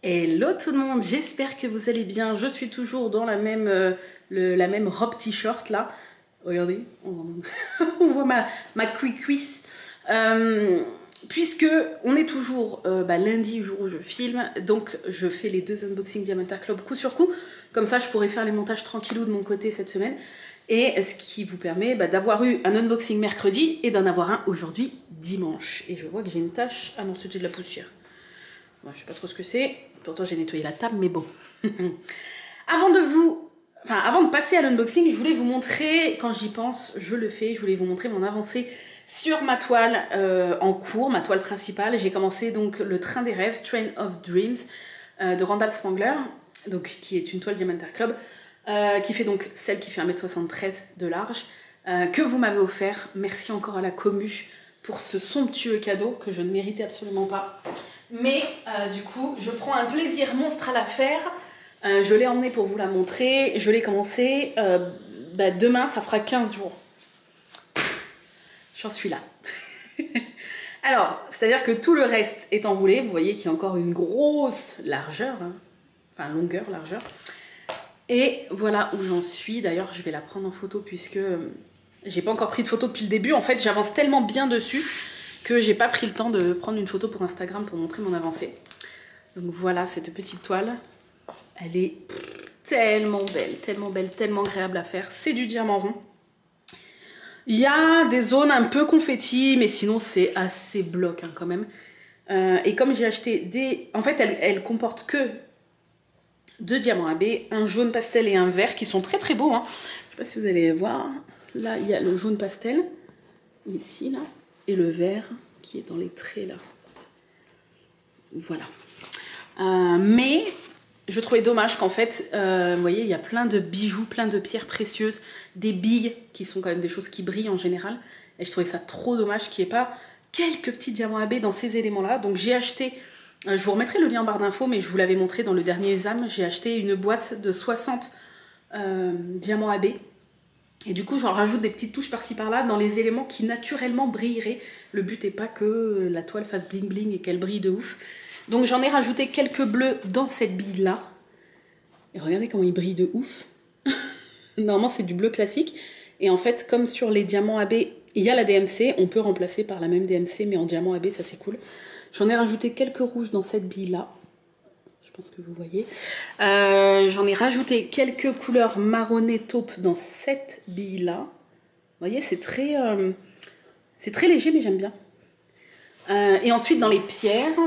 Hello tout le monde, j'espère que vous allez bien. Je suis toujours dans la même robe t-shirt là. Regardez, on voit ma cuisse. Puisque on est toujours lundi, jour où je filme, donc je fais les deux unboxings Diamantar Club coup sur coup. Comme ça, je pourrais faire les montages tranquillou de mon côté cette semaine. Et ce qui vous permet d'avoir eu un unboxing mercredi et d'en avoir un aujourd'hui dimanche. Et je vois que j'ai une tache. Ah non, c'était de la poussière. Moi, je sais pas trop ce que c'est. Pourtant, j'ai nettoyé la table, mais bon. Avant de passer à l'unboxing, je voulais vous montrer, quand j'y pense, je le fais, je voulais vous montrer mon avancée sur ma toile en cours, ma toile principale. J'ai commencé donc le Train des rêves, Train of Dreams, de Randall Spangler, donc, qui est une toile Diamantar Club, qui fait donc celle qui fait 1,73 m de large, que vous m'avez offert. Merci encore à la commu pour ce somptueux cadeau que je ne méritais absolument pas. Mais du coup, je prends un plaisir monstre à la faire. Je l'ai emmenée pour vous la montrer. Je l'ai commencé. Demain, ça fera 15 jours. J'en suis là. Alors, c'est-à-dire que tout le reste est enroulé. Vous voyez qu'il y a encore une grosse largeur. Hein. Enfin, longueur, largeur. Et voilà où j'en suis. D'ailleurs, je vais la prendre en photo puisque j'ai pas encore pris de photo depuis le début. En fait, j'avance tellement bien dessus que j'ai pas pris le temps de prendre une photo pour Instagram pour montrer mon avancée. Donc voilà cette petite toile. Elle est tellement belle, tellement agréable à faire. C'est du diamant rond. Il y a des zones un peu confetti, mais sinon c'est assez bloc hein, quand même. Et comme j'ai acheté des... En fait, elle comporte que deux diamants AB, un jaune pastel et un vert qui sont très beaux. Hein. Je sais pas si vous allez les voir. Là, il y a le jaune pastel. Ici, là. Et le vert qui est dans les traits là. Voilà. Mais je trouvais dommage qu'en fait, vous voyez, il y a plein de bijoux, plein de pierres précieuses, des billes qui sont quand même des choses qui brillent en général. Et je trouvais ça trop dommage qu'il n'y ait pas quelques petits diamants AB dans ces éléments-là. Donc j'ai acheté, je vous remettrai le lien en barre d'infos, mais je vous l'avais montré dans le dernier USAM, j'ai acheté une boîte de 60 diamants AB. Et du coup, j'en rajoute des petites touches par-ci par-là dans les éléments qui naturellement brilleraient. Le but n'est pas que la toile fasse bling bling et qu'elle brille de ouf. Donc j'en ai rajouté quelques bleus dans cette bille-là. Et regardez comment il brille de ouf. Normalement, c'est du bleu classique. Et en fait, comme sur les diamants AB, il y a la DMC. On peut remplacer par la même DMC, mais en diamant AB, ça c'est cool. J'en ai rajouté quelques rouges dans cette bille-là. Je pense que vous voyez. J'en ai rajouté quelques couleurs marronnées taupe dans cette bille-là. Vous voyez, c'est très léger, mais j'aime bien. Et ensuite, dans les pierres,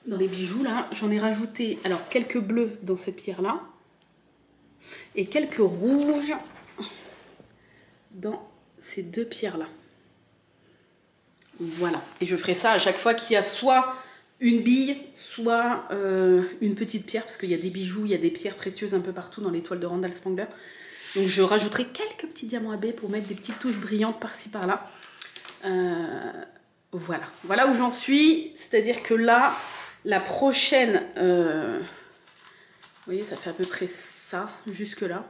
dans les bijoux, là, j'en ai rajouté alors quelques bleus dans cette pierre-là. Et quelques rouges dans ces deux pierres-là. Voilà. Et je ferai ça à chaque fois qu'il y a soit une bille, soit une petite pierre, parce qu'il y a des bijoux, il y a des pierres précieuses un peu partout dans les toiles de Randall Spangler. Donc je rajouterai quelques petits diamants AB pour mettre des petites touches brillantes par-ci par-là. Voilà où j'en suis. C'est-à-dire que là, la prochaine... vous voyez, ça fait à peu près ça, jusque-là.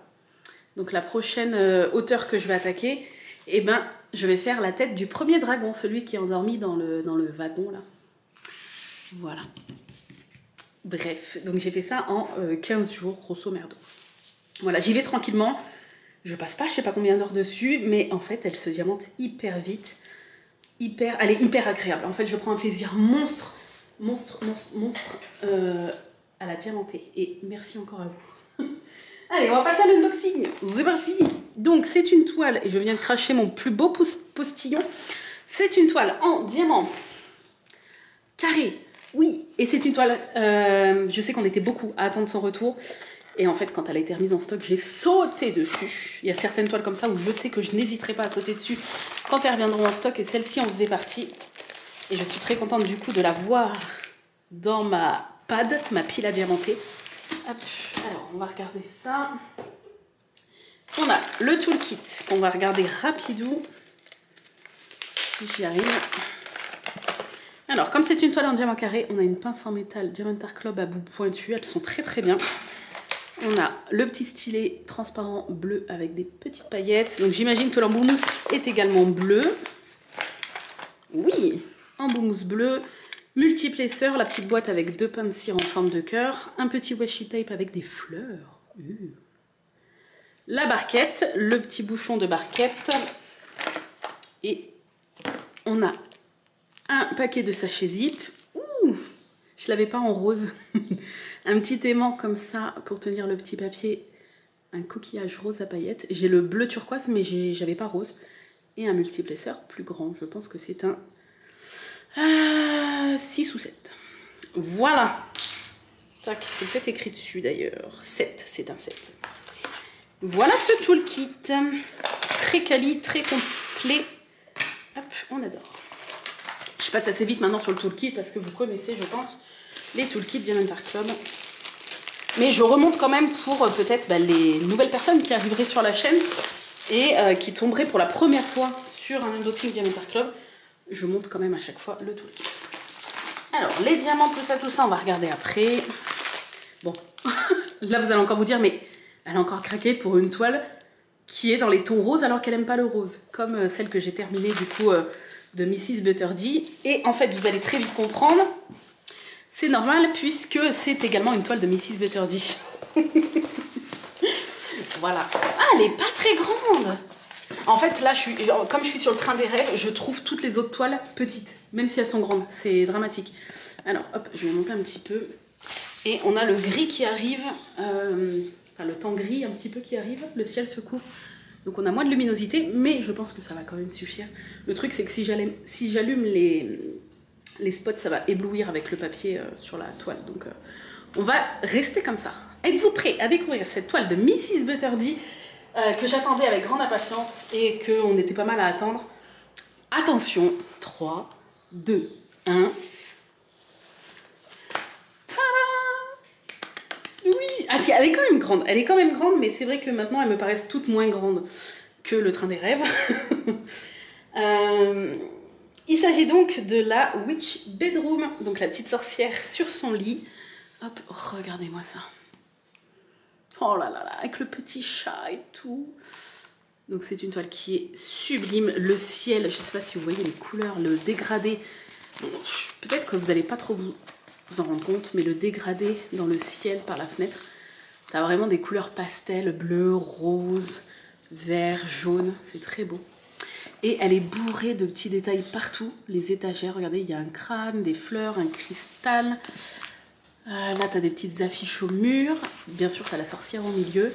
Donc la prochaine hauteur que je vais attaquer, eh ben, je vais faire la tête du premier dragon, celui qui est endormi dans le wagon, là. Voilà. Bref, donc j'ai fait ça en 15 jours, grosso merdo. Voilà, j'y vais tranquillement. Je passe pas, je sais pas combien d'heures dessus, mais en fait, elle se diamante hyper vite. Elle est hyper agréable. En fait, je prends un plaisir monstre à la diamanter. Et merci encore à vous. Allez, on va passer à l'unboxing. C'est parti. Donc, c'est une toile, et je viens de cracher mon plus beau postillon. C'est une toile en diamant carré. Oui, et c'est une toile, je sais qu'on était beaucoup à attendre son retour. Et en fait, quand elle a été remise en stock, j'ai sauté dessus. Il y a certaines toiles comme ça où je sais que je n'hésiterai pas à sauter dessus quand elles reviendront en stock. Et celle-ci en faisait partie. Et je suis très contente du coup de la voir dans ma pad, ma pile à diamanter. Hop, alors on va regarder ça. On a le toolkit qu'on va regarder rapidou. Si j'y arrive. Alors, comme c'est une toile en diamant carré, on a une pince en métal Diamantar Club à bout pointu. Elles sont très bien. On a le petit stylet transparent bleu avec des petites paillettes. Donc j'imagine que l'embout mousse est également bleu. Oui, embout mousse bleu. Multiplesseur, la petite boîte avec 2 pains de cire en forme de cœur. Un petit washi tape avec des fleurs. La barquette, le petit bouchon de barquette. Et on a un paquet de sachets zip. Ouh, je l'avais pas en rose. Un petit aimant comme ça pour tenir le petit papier. Un coquillage rose à paillettes. J'ai le bleu turquoise, mais j'avais pas rose. Et un multiplesseur plus grand. Je pense que c'est un 6 ou 7. Voilà. C'est peut-être écrit dessus d'ailleurs. 7, c'est un 7. Voilà ce toolkit. Très quali, très complet. Hop, on adore. Je passe assez vite maintenant sur le toolkit parce que vous connaissez, je pense, les toolkits Diamond Art Club. Mais je remonte quand même pour peut-être les nouvelles personnes qui arriveraient sur la chaîne et qui tomberaient pour la première fois sur un unboxing Diamond Art Club. Je monte quand même à chaque fois le toolkit. Alors, les diamants, tout ça, on va regarder après. Bon, là, vous allez encore vous dire, mais elle a encore craqué pour une toile qui est dans les tons roses alors qu'elle n'aime pas le rose. Comme celle que j'ai terminée, du coup, de Mrs. Butterdy. Et en fait, vous allez très vite comprendre. C'est normal puisque c'est également une toile de Mrs. Butterdy. Voilà. Ah, elle n'est pas très grande. En fait, là, comme je suis sur le train des rêves, je trouve toutes les autres toiles petites, même si elles sont grandes. C'est dramatique. Alors, hop, je vais monter un petit peu. Et on a le gris qui arrive, enfin le temps gris un petit peu qui arrive, le ciel se couvre. Donc on a moins de luminosité, mais je pense que ça va quand même suffire. Le truc, c'est que si j'allume les spots, ça va éblouir avec le papier sur la toile. Donc on va rester comme ça. Êtes-vous prêts à découvrir cette toile de Mrs. Butterdy que j'attendais avec grande impatience et qu'on était pas mal à attendre? Attention, 3, 2, 1... Oui, ah si, elle est quand même grande. Elle est quand même grande, mais c'est vrai que maintenant elles me paraissent toutes moins grandes que le train des rêves. Il s'agit donc de la Witch Bedroom, donc la petite sorcière sur son lit. Hop, regardez-moi ça. Oh là là là, avec le petit chat et tout. Donc c'est une toile qui est sublime. Le ciel, je ne sais pas si vous voyez les couleurs, le dégradé. Bon, peut-être que vous n'allez pas trop vous en rendre compte, mais le dégradé dans le ciel par la fenêtre, t'as vraiment des couleurs pastel, bleu, rose, vert, jaune, c'est très beau. Et elle est bourrée de petits détails partout, les étagères, regardez, il y a un crâne, des fleurs, un cristal. Là, t'as des petites affiches au mur, bien sûr, t'as la sorcière au milieu.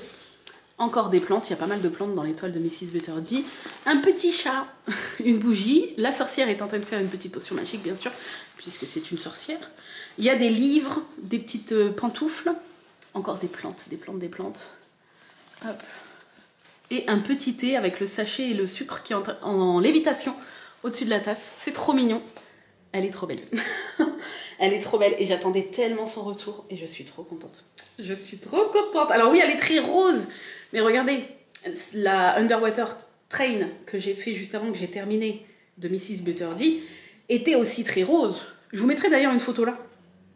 Encore des plantes, il y a pas mal de plantes dans les toiles de Mrs. Butterdy. Un petit chat, une bougie. La sorcière est en train de faire une petite potion magique, bien sûr, puisque c'est une sorcière. Il y a des livres, des petites pantoufles. Encore des plantes, des plantes, des plantes. Hop. Et un petit thé avec le sachet et le sucre qui est en lévitation au-dessus de la tasse. C'est trop mignon. Elle est trop belle. Elle est trop belle et j'attendais tellement son retour et je suis trop contente. Je suis trop contente. Alors oui, elle est très rose. Mais regardez, la Underwater Train que j'ai fait juste avant que j'ai terminé de Mrs. Butterdy était aussi très rose. Je vous mettrai d'ailleurs une photo là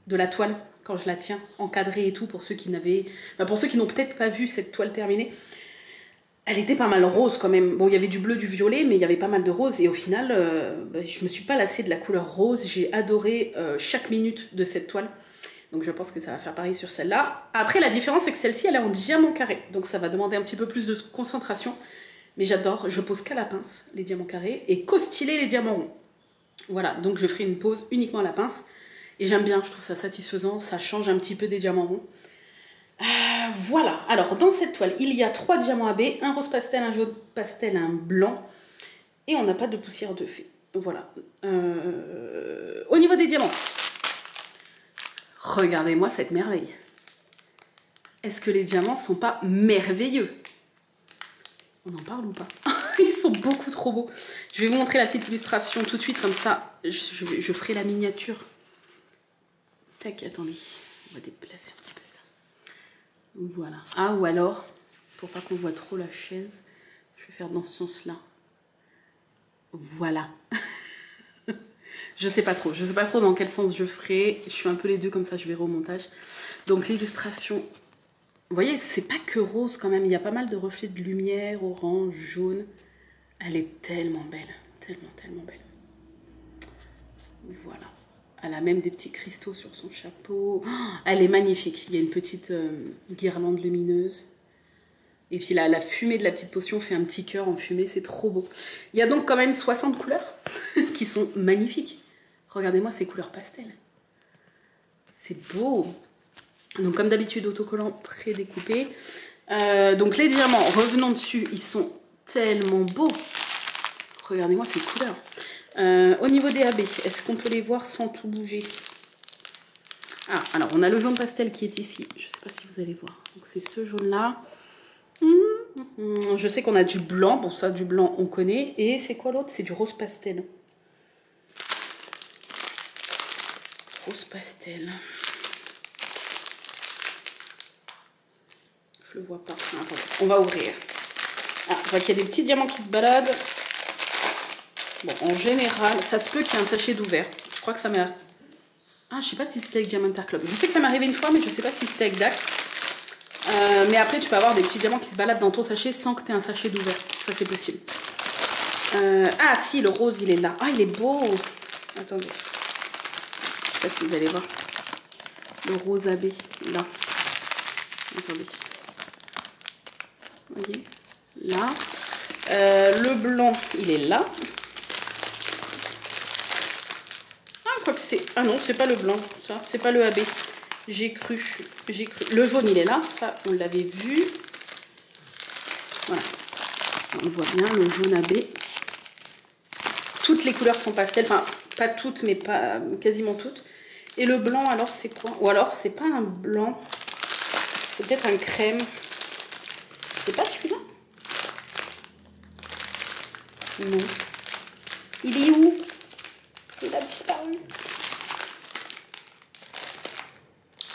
de la toile quand je la tiens, encadrée et tout, pour ceux qui n'avaient... Enfin, pour ceux qui n'ont peut-être pas vu cette toile terminée. Elle était pas mal rose quand même. Bon, il y avait du bleu, du violet, mais il y avait pas mal de rose. Et au final, je me suis pas lassée de la couleur rose. J'ai adoré chaque minute de cette toile. Donc je pense que ça va faire pareil sur celle-là. Après, la différence, c'est que celle-ci, elle est en diamant carré. Donc ça va demander un petit peu plus de concentration. Mais j'adore. Je pose qu'à la pince, les diamants carrés, et qu'au stylet, les diamants ronds. Voilà, donc je ferai une pose uniquement à la pince. Et j'aime bien, je trouve ça satisfaisant. Ça change un petit peu des diamants ronds. Voilà, alors dans cette toile, il y a 3 diamants AB, un rose pastel, un jaune pastel, un blanc. Et on n'a pas de poussière de fée. Voilà. Au niveau des diamants, regardez-moi cette merveille. Est-ce que les diamants sont pas merveilleux? On en parle ou pas? Ils sont beaucoup trop beaux. Je vais vous montrer la petite illustration tout de suite, comme ça, je ferai la miniature. Tac, attendez, on va déplacer un petit peu ça. Voilà. Ah, ou alors, pour pas qu'on voit trop la chaise, je vais faire dans ce sens-là. Voilà. Je sais pas trop dans quel sens je ferai. Je fais un peu les deux, comme ça je verrai au montage. Donc l'illustration, vous voyez, c'est pas que rose quand même. Il y a pas mal de reflets de lumière, orange, jaune. Elle est tellement belle. Tellement, tellement belle. Voilà. Elle a même des petits cristaux sur son chapeau. Oh, elle est magnifique. Il y a une petite guirlande lumineuse. Et puis là, la fumée de la petite potion fait un petit cœur en fumée. C'est trop beau. Il y a donc quand même 60 couleurs qui sont magnifiques. Regardez-moi ces couleurs pastel. C'est beau. Donc comme d'habitude, autocollant prédécoupé. Donc les diamants, revenons dessus, ils sont tellement beaux. Regardez-moi ces couleurs. Au niveau des AB, est-ce qu'on peut les voir sans tout bouger? Ah, alors on a le jaune pastel qui est ici. Je ne sais pas si vous allez voir. Donc c'est ce jaune-là. Je sais qu'on a du blanc. Bon, ça, du blanc, on connaît. Et c'est quoi l'autre? C'est du rose pastel. Rose pastel. Je le vois pas. Ah, attendez, on va ouvrir. Ah, je vois qu'il y a des petits diamants qui se baladent. Bon, en général, ça se peut qu'il y ait un sachet d'ouvert. Je crois que ça m'est... Ah, je sais pas si c'était avec Diamantar Club. Je sais que ça m'est arrivé une fois, mais je sais pas si c'était avec DAC. Mais après, tu peux avoir des petits diamants qui se baladent dans ton sachet sans que tu aies un sachet d'ouvert. Ça, c'est possible. Ah, si, le rose, il est là. Ah, il est beau. Attendez. Je sais pas si vous allez voir. Le rose AB, là. Attendez. Vous voyez? Là. Le blanc, il est là. Ah, quoi que c'est... Ah non, c'est pas le blanc, ça. C'est pas le AB. J'ai cru. Le jaune, il est là. Ça, on l'avait vu. Voilà. On voit bien le jaune AB. Toutes les couleurs sont pastel. Enfin, pas toutes, mais pas quasiment toutes. Et le blanc, alors, c'est quoi? Ou alors, c'est pas un blanc. C'est peut-être un crème. C'est pas celui-là? Non. Il est où? Il a disparu.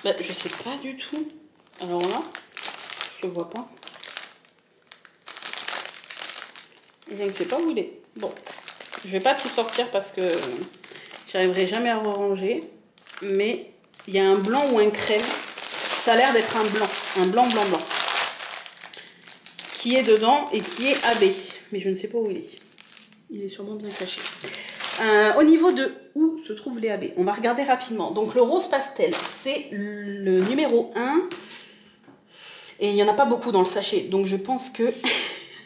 Bah, je sais pas du tout. Alors là, je le vois pas. Je ne sais pas où il est. Bon, je vais pas tout sortir parce que j'arriverai jamais à ranger. Mais il y a un blanc ou un crème. Ça a l'air d'être un blanc. Un blanc, blanc, blanc. Qui est dedans et qui est AB. Mais je ne sais pas où il est. Il est sûrement bien caché. Au niveau de où se trouvent les AB, on va regarder rapidement. Donc le rose pastel, c'est le numéro 1. Et il n'y en a pas beaucoup dans le sachet. Donc je pense que...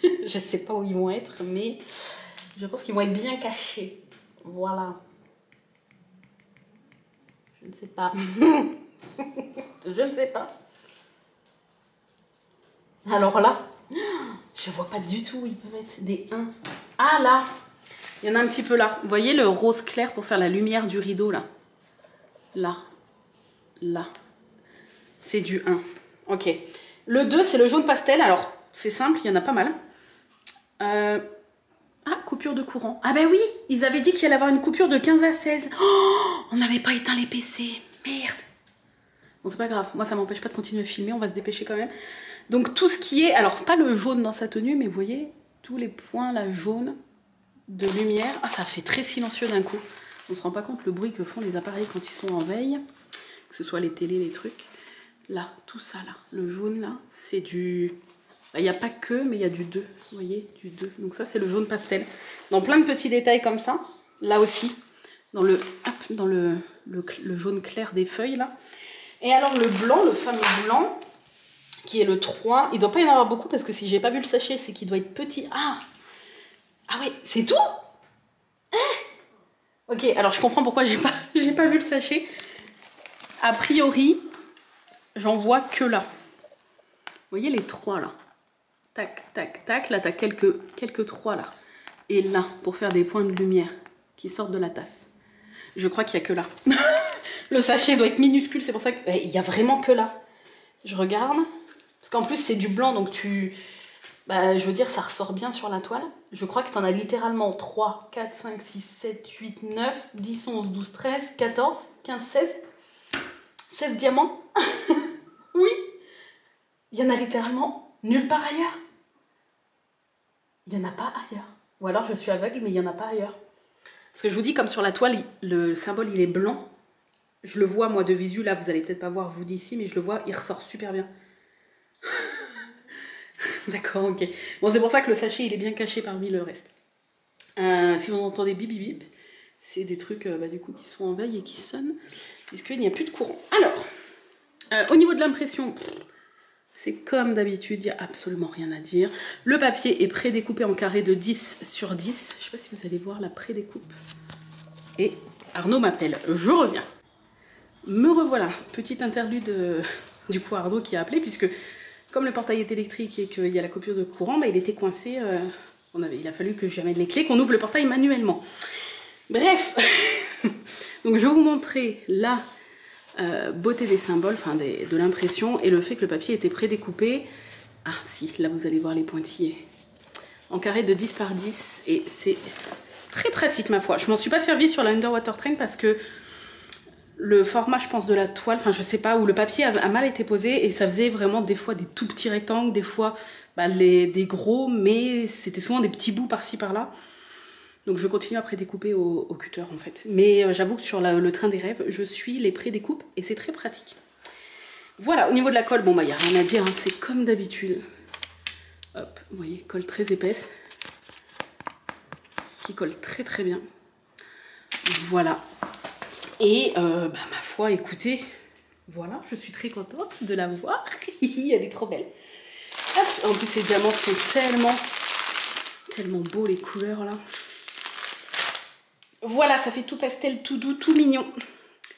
je ne sais pas où ils vont être, mais je pense qu'ils vont être bien cachés. Voilà. Je ne sais pas. Je ne sais pas. Alors là, je vois pas du tout où ils peuvent être des 1. Ah là, il y en a un petit peu là. Vous voyez le rose clair pour faire la lumière du rideau là. Là. Là. C'est du 1. Ok. Le 2, c'est le jaune pastel. Alors, c'est simple, il y en a pas mal. Ah, coupure de courant. Ah ben oui, ils avaient dit qu'il allait avoir une coupure de 15 à 16. Oh, on n'avait pas éteint les PC. Merde. Bon, c'est pas grave. Moi, ça m'empêche pas de continuer à filmer. On va se dépêcher quand même. Donc, tout ce qui est... Alors, pas le jaune dans sa tenue, mais vous voyez, tous les points là jaunes de lumière. Ah, ça fait très silencieux d'un coup. On se rend pas compte le bruit que font les appareils quand ils sont en veille. Que ce soit les télés, les trucs. Là, tout ça là. Le jaune là, c'est du... Il n'y a pas que, mais il y a du 2. Vous voyez, du 2. Donc ça, c'est le jaune pastel. Dans plein de petits détails comme ça. Là aussi, dans le, le jaune clair des feuilles là. Et alors le blanc, le fameux blanc, qui est le 3. Il ne doit pas y en avoir beaucoup parce que si j'ai pas vu le sachet, c'est qu'il doit être petit. Ah, ah ouais, c'est tout, hein? Ok, alors je comprends pourquoi j'ai pas vu le sachet. A priori, j'en vois que là. Vous voyez les 3 là. Tac, tac, tac. Là, tu as quelques 3 là. Et là, pour faire des points de lumière qui sortent de la tasse. Je crois qu'il n'y a que là. Le sachet doit être minuscule, c'est pour ça qu'il n'y a vraiment que là. Je regarde. Parce qu'en plus, c'est du blanc, donc tu... Bah, je veux dire, ça ressort bien sur la toile. Je crois que tu en as littéralement 3, 4, 5, 6, 7, 8, 9, 10, 11, 12, 13, 14, 15, 16. 16 diamants. Oui. Il y en a littéralement nulle part ailleurs. Il n'y en a pas ailleurs. Ou alors je suis aveugle, mais il n'y en a pas ailleurs. Parce que je vous dis, comme sur la toile, le symbole, il est blanc. Je le vois, moi, de visu. Là, vous allez peut-être pas voir, vous d'ici, mais je le vois, il ressort super bien. D'accord, ok. Bon, c'est pour ça que le sachet, il est bien caché parmi le reste. Si vous entendez bip, bip, bip, c'est des trucs du coup qui sont en veille et qui sonnent, puisqu'il n'y a plus de courant. Alors, au niveau de l'impression, c'est comme d'habitude, il n'y a absolument rien à dire. Le papier est pré-découpé en carré de 10 sur 10. Je ne sais pas si vous allez voir la pré-découpe. Et Arnaud m'appelle, je reviens. Me revoilà, petite interlude du coup Arnaud qui a appelé, puisque comme le portail est électrique et qu'il y a la coupure de courant, il était coincé. Il a fallu que j'amène les clés, qu'on ouvre le portail manuellement. Bref, donc je vais vous montrer la beauté des symboles, enfin de l'impression, et le fait que le papier était pré-découpé. Ah si, là vous allez voir les pointillés. En carré de 10 par 10, et c'est très pratique ma foi. Je m'en suis pas servie sur la Underwater Train parce que le format, je pense, de la toile, enfin je sais pas, où le papier a mal été posé et ça faisait vraiment des fois des tout petits rectangles, des fois des gros, mais c'était souvent des petits bouts par-ci par-là. Donc je continue à pré-découper au cutter en fait. Mais j'avoue que sur le train des rêves, je suis les pré-découpes et c'est très pratique. Voilà, au niveau de la colle, bon il n'y a rien à dire, hein, c'est comme d'habitude. Hop, vous voyez, colle très épaisse, qui colle très très bien. Voilà. Et ma foi, écoutez, voilà, je suis très contente de la voir. Elle est trop belle. Hop, en plus, les diamants sont tellement beaux, les couleurs là. Voilà, ça fait tout pastel, tout doux, tout mignon.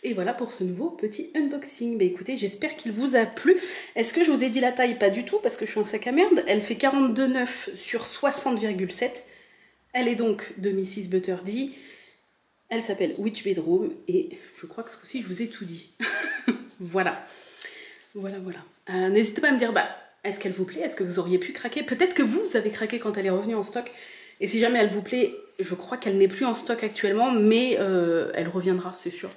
Et voilà pour ce nouveau petit unboxing. Écoutez, j'espère qu'il vous a plu. Est-ce que je vous ai dit la taille? Pas du tout, parce que je suis un sac à merde. Elle fait 42,9 sur 60,7. Elle est donc de Mrs. Butterdy. Elle s'appelle Witch Bedroom et je crois que ce coup-ci, je vous ai tout dit. Voilà. N'hésitez pas à me dire, est-ce qu'elle vous plaît? Est-ce que vous auriez pu craquer? Peut-être que vous avez craqué quand elle est revenue en stock. Et si jamais elle vous plaît, je crois qu'elle n'est plus en stock actuellement, mais elle reviendra, c'est sûr.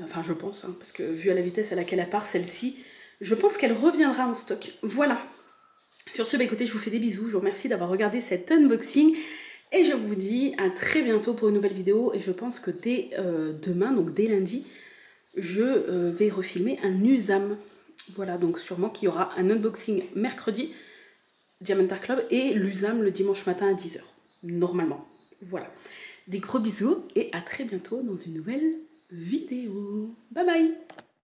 Enfin, je pense, hein, parce que vu à la vitesse à laquelle elle part, celle-ci, je pense qu'elle reviendra en stock. Voilà. Sur ce, écoutez, je vous fais des bisous. Je vous remercie d'avoir regardé cet unboxing. Et je vous dis à très bientôt pour une nouvelle vidéo. Et je pense que dès demain, donc dès lundi, je vais refilmer un USAM. Voilà, donc sûrement qu'il y aura un unboxing mercredi, Diamond Art Club, et l'USAM le dimanche matin à 10 h. Normalement. Voilà. Des gros bisous et à très bientôt dans une nouvelle vidéo. Bye bye!